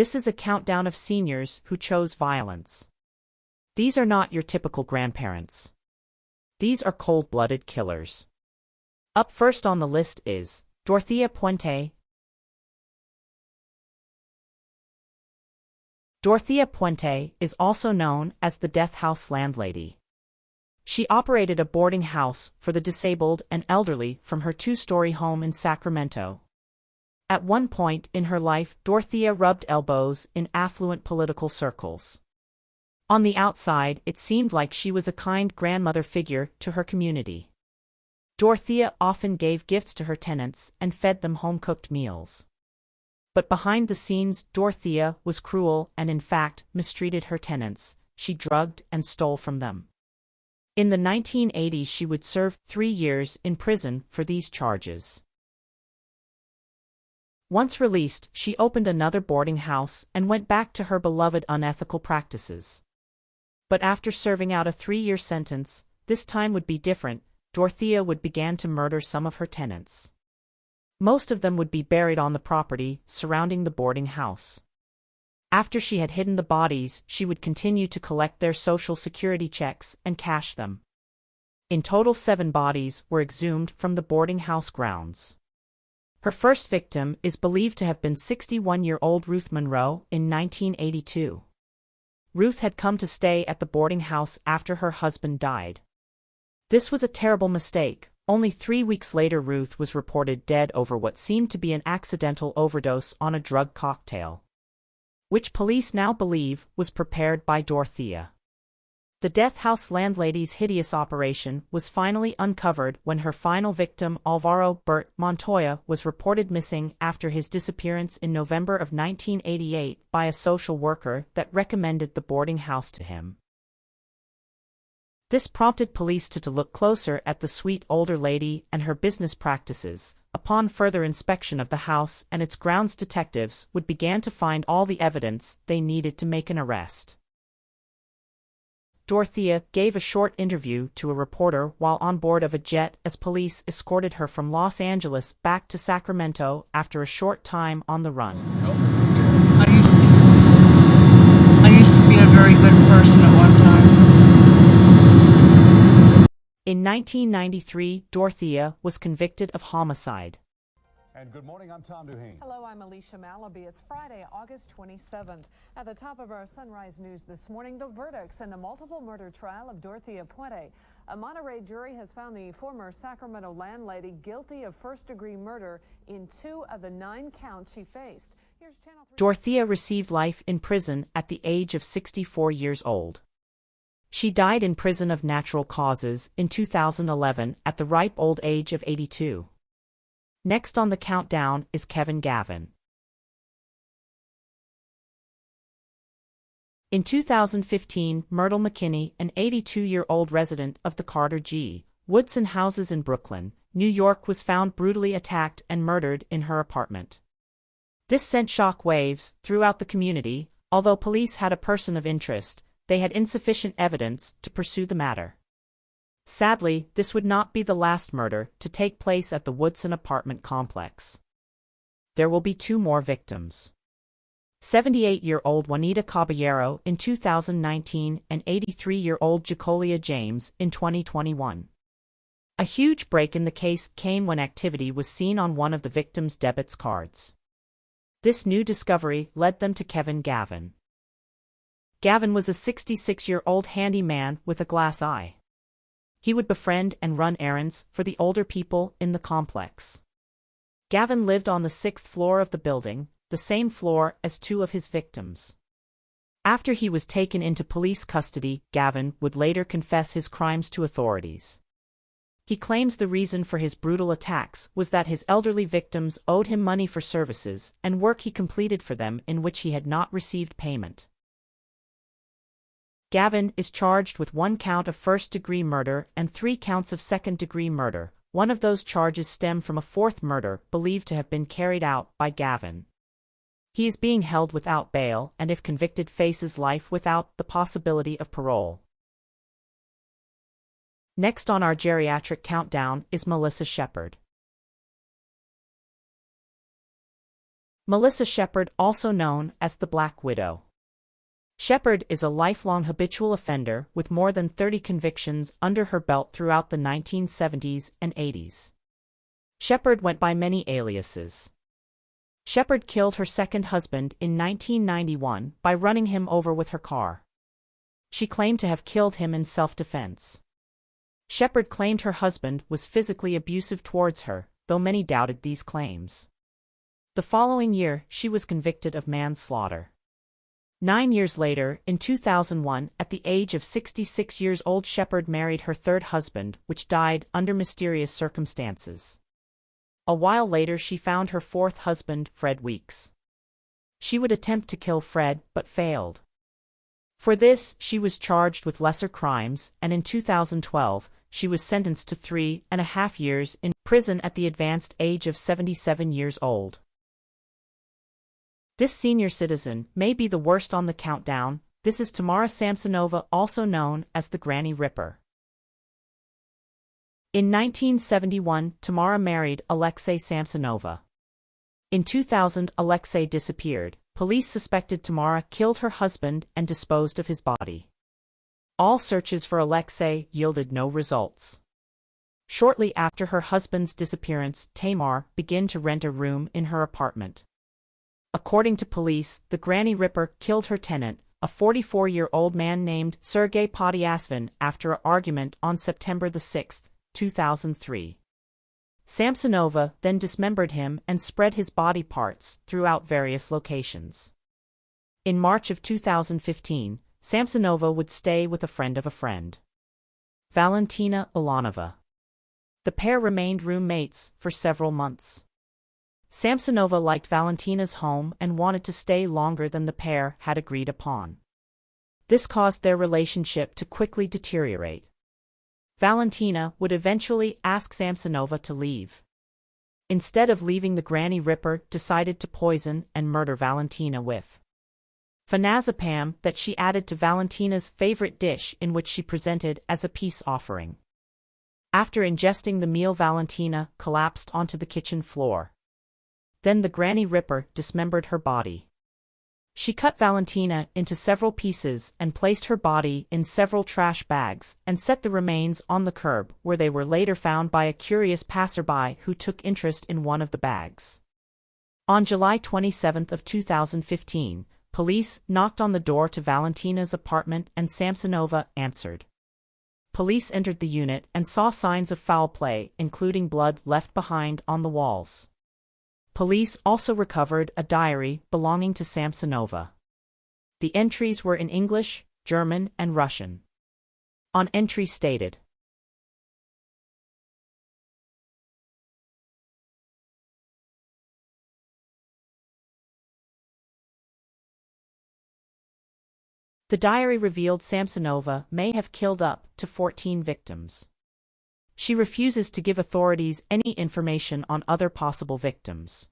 This is a countdown of seniors who chose violence. These are not your typical grandparents. These are cold-blooded killers. Up first on the list is Dorothea Puente. Dorothea Puente is also known as the Death House landlady. She operated a boarding house for the disabled and elderly from her two-story home in Sacramento. At one point in her life, Dorothea rubbed elbows in affluent political circles. On the outside, it seemed like she was a kind grandmother figure to her community. Dorothea often gave gifts to her tenants and fed them home-cooked meals. But behind the scenes, Dorothea was cruel and in fact mistreated her tenants. She drugged and stole from them. In the 1980s she would serve 3 years in prison for these charges. Once released, she opened another boarding house and went back to her beloved unethical practices. But after serving out a 3-year sentence, this time would be different. Dorothea would begin to murder some of her tenants. Most of them would be buried on the property surrounding the boarding house. After she had hidden the bodies, she would continue to collect their social security checks and cash them. In total, 7 bodies were exhumed from the boarding house grounds. Her first victim is believed to have been 61-year-old Ruth Monroe in 1982. Ruth had come to stay at the boarding house after her husband died. This was a terrible mistake. Only 3 weeks later Ruth was reported dead over what seemed to be an accidental overdose on a drug cocktail, which police now believe was prepared by Dorothea. The Death House landlady's hideous operation was finally uncovered when her final victim, Alvaro Bert Montoya, was reported missing after his disappearance in November of 1988 by a social worker that recommended the boarding house to him. This prompted police to look closer at the sweet older lady and her business practices. Upon further inspection of the house and its grounds, detectives would begin to find all the evidence they needed to make an arrest. Dorothea gave a short interview to a reporter while on board of a jet as police escorted her from Los Angeles back to Sacramento after a short time on the run. I used to be a very good person at one time. In 1993, Dorothea was convicted of homicide. And good morning, I'm Tom Duhane. Hello, I'm Alicia Malaby. It's Friday, August 27th. At the top of our Sunrise News this morning, the verdicts in the multiple murder trial of Dorothea Puente. A Monterey jury has found the former Sacramento landlady guilty of first-degree murder in 2 of the 9 counts she faced. Here's Channel 3. Dorothea received life in prison at the age of 64 years old. She died in prison of natural causes in 2011 at the ripe old age of 82. Next on the countdown is Kevin Gavin. In 2015, Myrtle McKinney, an 82-year-old resident of the Carter G. Woodson houses in Brooklyn, New York, was found brutally attacked and murdered in her apartment. This sent shock waves throughout the community. Although police had a person of interest, they had insufficient evidence to pursue the matter. Sadly, this would not be the last murder to take place at the Woodson apartment complex. There will be 2 more victims. 78-year-old Juanita Caballero in 2019 and 83-year-old Jacolia James in 2021. A huge break in the case came when activity was seen on one of the victims' debit cards. This new discovery led them to Kevin Gavin. Gavin was a 66-year-old handyman with a glass eye. He would befriend and run errands for the older people in the complex. Gavin lived on the 6th floor of the building, the same floor as 2 of his victims. After he was taken into police custody, Gavin would later confess his crimes to authorities. He claims the reason for his brutal attacks was that his elderly victims owed him money for services and work he completed for them in which he had not received payment. Gavin is charged with 1 count of first-degree murder and 3 counts of second-degree murder. One of those charges stem from a 4th murder believed to have been carried out by Gavin. He is being held without bail and, if convicted, faces life without the possibility of parole. Next on our geriatric countdown is Melissa Shepard. Melissa Shepard, also known as the Black Widow. Shepard is a lifelong habitual offender with more than 30 convictions under her belt throughout the 1970s and 80s. Shepard went by many aliases. Shepard killed her second husband in 1991 by running him over with her car. She claimed to have killed him in self-defense. Shepard claimed her husband was physically abusive towards her, though many doubted these claims. The following year, she was convicted of manslaughter. 9 years later, in 2001, at the age of 66 years old, Shepard married her third husband, which died under mysterious circumstances. A while later, she found her fourth husband, Fred Weeks. She would attempt to kill Fred, but failed. For this, she was charged with lesser crimes, and in 2012, she was sentenced to 3.5 years in prison at the advanced age of 77 years old. This senior citizen may be the worst on the countdown. This is Tamara Samsonova, also known as the Granny Ripper. In 1971, Tamara married Alexei Samsonova. In 2000, Alexei disappeared. Police suspected Tamara killed her husband and disposed of his body. All searches for Alexei yielded no results. Shortly after her husband's disappearance, Tamara began to rent a room in her apartment. According to police, the Granny Ripper killed her tenant, a 44-year-old man named Sergei Potyasvin, after an argument on September 6, 2003. Samsonova then dismembered him and spread his body parts throughout various locations. In March of 2015, Samsonova would stay with a friend of a friend, Valentina Ulanova. The pair remained roommates for several months. Samsonova liked Valentina's home and wanted to stay longer than the pair had agreed upon. This caused their relationship to quickly deteriorate. Valentina would eventually ask Samsonova to leave. Instead of leaving, the Granny Ripper decided to poison and murder Valentina with phenazepam that she added to Valentina's favorite dish, in which she presented as a peace offering. After ingesting the meal, Valentina collapsed onto the kitchen floor. Then the Granny Ripper dismembered her body. She cut Valentina into several pieces and placed her body in several trash bags and set the remains on the curb, where they were later found by a curious passerby who took interest in one of the bags. On July 27 of 2015, police knocked on the door to Valentina's apartment and Samsonova answered. Police entered the unit and saw signs of foul play, including blood left behind on the walls. Police also recovered a diary belonging to Samsonova. The entries were in English, German, and Russian. An entry stated, the diary revealed Samsonova may have killed up to 14 victims. She refuses to give authorities any information on other possible victims.